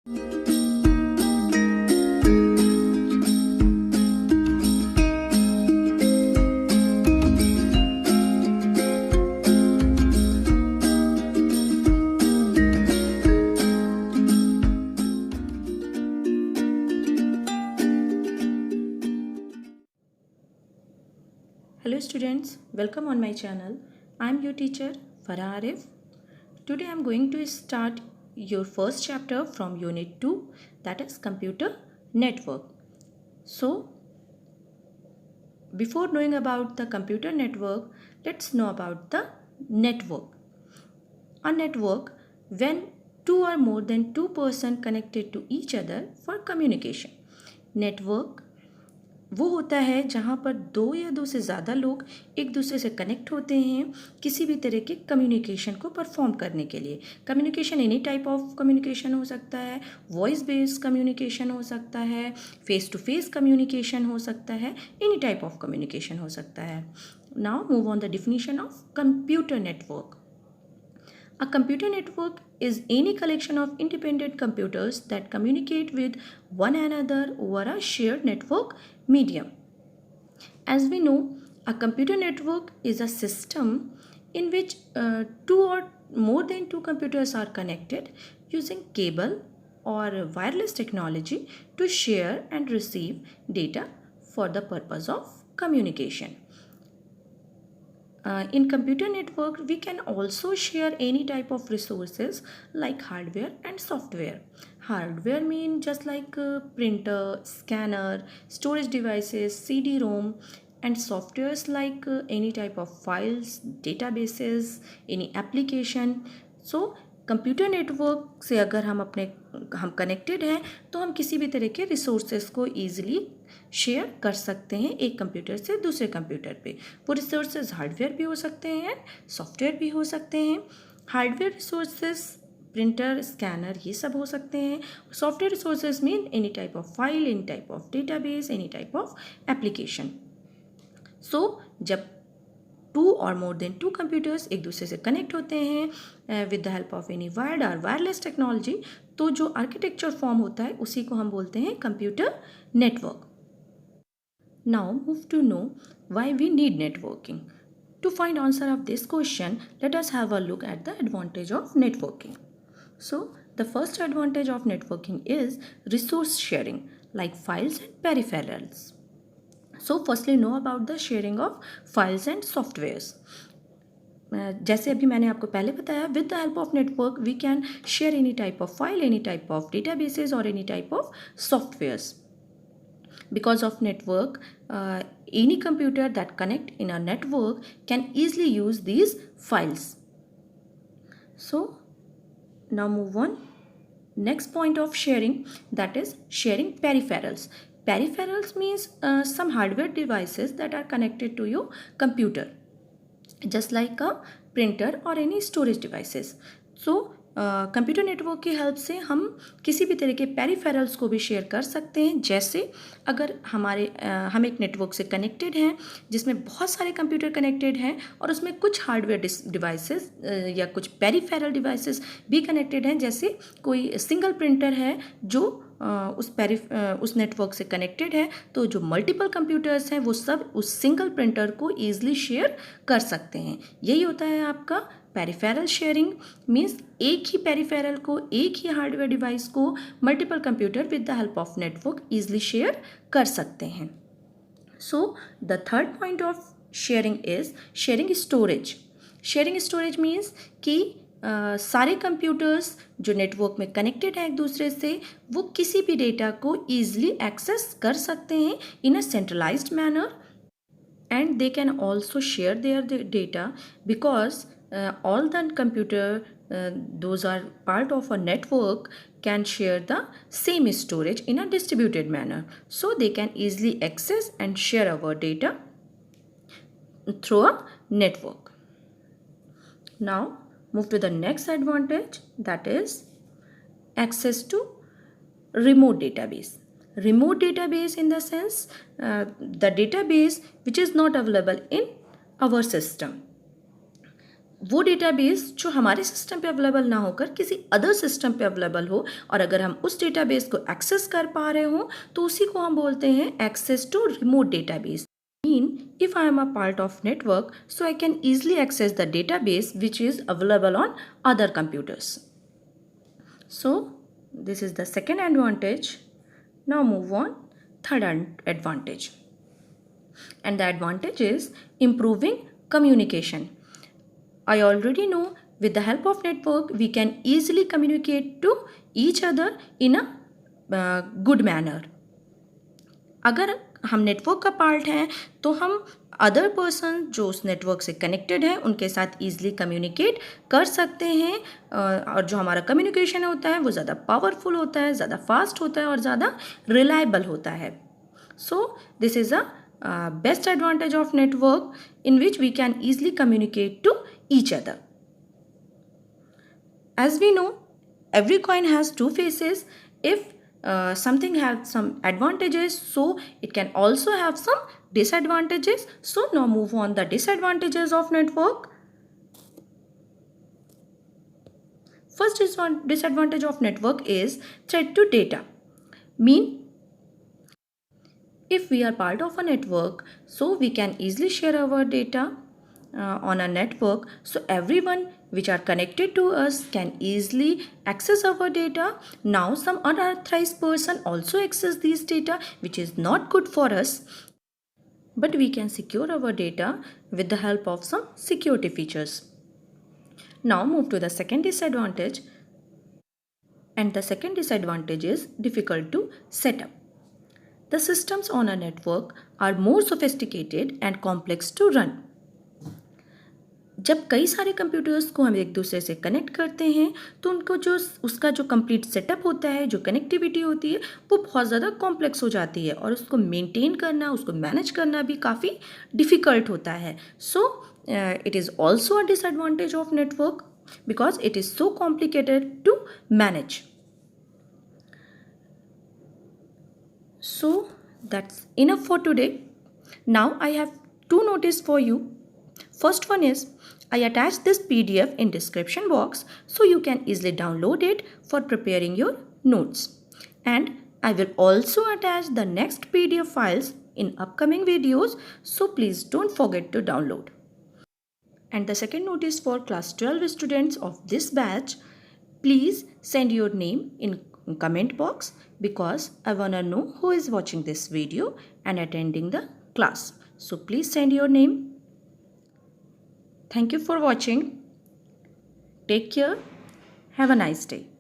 Hello students, welcome on my channel. I am your teacher Farah Arif. Today I am going to start your first chapter from unit 2, that is computer network. So before knowing about the computer network, let's know about the network. A network when two or more than two persons connected to each other for communication. Network वो होता है जहाँ पर दो या दो से ज़्यादा लोग एक दूसरे से कनेक्ट होते हैं किसी भी तरह के कम्युनिकेशन को परफॉर्म करने के लिए. Communication any type of communication हो सकता है, वॉइस बेस्ड कम्युनिकेशन हो सकता है, फेस टू फेस कम्युनिकेशन हो सकता है, एनी टाइप ऑफ कम्युनिकेशन हो सकता है. Now move on the definition of computer network. A computer network is any collection of independent computers that communicate with one another over a shared network medium. As we know, a computer network is a system in which two or more than two computers are connected using cable or wireless technology to share and receive data for the purpose of communication. In computer network, we can also share any type of resources like hardware and software. Hardware mean just like printer, scanner, storage devices, CD-ROM, and softwares like any type of files, databases, any application. So computer network से अगर हम connected हैं तो हम किसी भी तरह के रिसोर्सेज को ईजिली शेयर कर सकते हैं एक कंप्यूटर से दूसरे कंप्यूटर पे. वो रिसोर्सेज हार्डवेयर भी हो सकते हैं, सॉफ्टवेयर भी हो सकते हैं. हार्डवेयर रिसोर्सेज प्रिंटर, स्कैनर ये सब हो सकते हैं. Software resources mean any type of file, any type of database, any type of application. So जब टू और मोर देन टू कंप्यूटर्स एक दूसरे से कनेक्ट होते हैं with the help of any wired और वायरलेस टेक्नोलॉजी, तो जो आर्किटेक्चर फॉर्म होता है उसी को हम बोलते हैं computer network. Now move to know why we need networking. To find answer of this question, let us have a look at the advantage of networking. So the first advantage of networking is resource sharing like files and peripherals. So firstly know about the sharing of files and softwares. जैसे अभी मैंने आपको पहले बताया, with the help of network we can share any type of file, any type of databases or any type of softwares. Because of network, any computer that connect in a network can easily use these files. So now move on. Next point of sharing, that is sharing peripherals. Peripherals means some hardware devices that are connected to your computer, just like a printer or any storage devices. So computer network की help से हम किसी भी तरह के peripherals को भी share कर सकते हैं. जैसे अगर हम एक नेटवर्क से कनेक्टेड हैं जिसमें बहुत सारे कंप्यूटर कनेक्टेड हैं और उसमें कुछ हार्डवेयर डिवाइसेस या कुछ पेरिफेरल डिवाइसेस भी कनेक्टेड हैं. जैसे कोई सिंगल प्रिंटर है जो उस नेटवर्क से कनेक्टेड है, तो जो मल्टीपल कंप्यूटर्स हैं वो सब उस सिंगल प्रिंटर को ईजिली शेयर कर सकते हैं. यही होता है आपका पेरिफेरल शेयरिंग. मीन्स एक ही पेरिफेरल को, एक ही हार्डवेयर डिवाइस को multiple computer with the help of network easily share कर सकते हैं. So the third point of sharing is sharing storage. Sharing storage means कि सारे कंप्यूटर्स जो नेटवर्क में कनेक्टेड हैं एक दूसरे से, वो किसी भी डेटा को ईजिली एक्सेस कर सकते हैं in a centralized manner, and they can also share their data because all the computer those are part of a network can share the same storage in a distributed manner, so they can easily access and share our data through a network. Now move to the next advantage, that is access to remote database. Remote database in the sense the database which is not available in our system. वो database जो हमारे system पे available ना होकर किसी other system पे available हो, और अगर हम उस डेटाबेस को एक्सेस कर पा रहे हो तो उसी को हम बोलते हैं access to remote database. Mean if I am a part of network, so I can easily access the database which is available on other computers. So this is the second advantage. Now move on third advantage, and the advantage is improving communication. I already know with the help of network we can easily communicate to each other in a good manner. अगर हम network का part हैं तो हम other person जो उस network से connected है उनके साथ ईजिली कम्युनिकेट कर सकते हैं, और जो हमारा कम्युनिकेशन होता है वो ज़्यादा पावरफुल होता है, ज़्यादा फास्ट होता है और ज़्यादा रिलायबल होता है. So this is a best advantage of network in which we can easily communicate to each other. As we know, every coin has two faces. If something has some advantages, so it can also have some disadvantages. So now move on the disadvantages of network. First disadvantage of network is threat to data. Mean if we are part of a network, so we can easily share our data on a network, so everyone which are connected to us can easily access our data. Now some unauthorized person also access these data, which is not good for us, but we can secure our data with the help of some security features. Now move to the second disadvantage, and the second disadvantage is difficult to set up. The systems on a network are more sophisticated and complex to run. जब कई सारे computers को हम एक दूसरे से connect करते हैं तो उनको जो उसका जो कंप्लीट सेटअप होता है, जो कनेक्टिविटी होती है, वो बहुत ज़्यादा कॉम्प्लेक्स हो जाती है और उसको मेंटेन करना, उसको मैनेज करना भी काफ़ी डिफ़िकल्ट होता है. So it is also a disadvantage of network because it is so complicated to manage. So that's enough for today. Now I have two notices for you. First one is I attached this PDF in description box so you can easily download it for preparing your notes. And I will also attach the next PDF files in upcoming videos, so please don't forget to download. And the second notice for class 12 students of this batch, please send your name in comment box because I wanna know who is watching this video and attending the class. So please send your name. Thank you for watching. Take care. Have a nice day.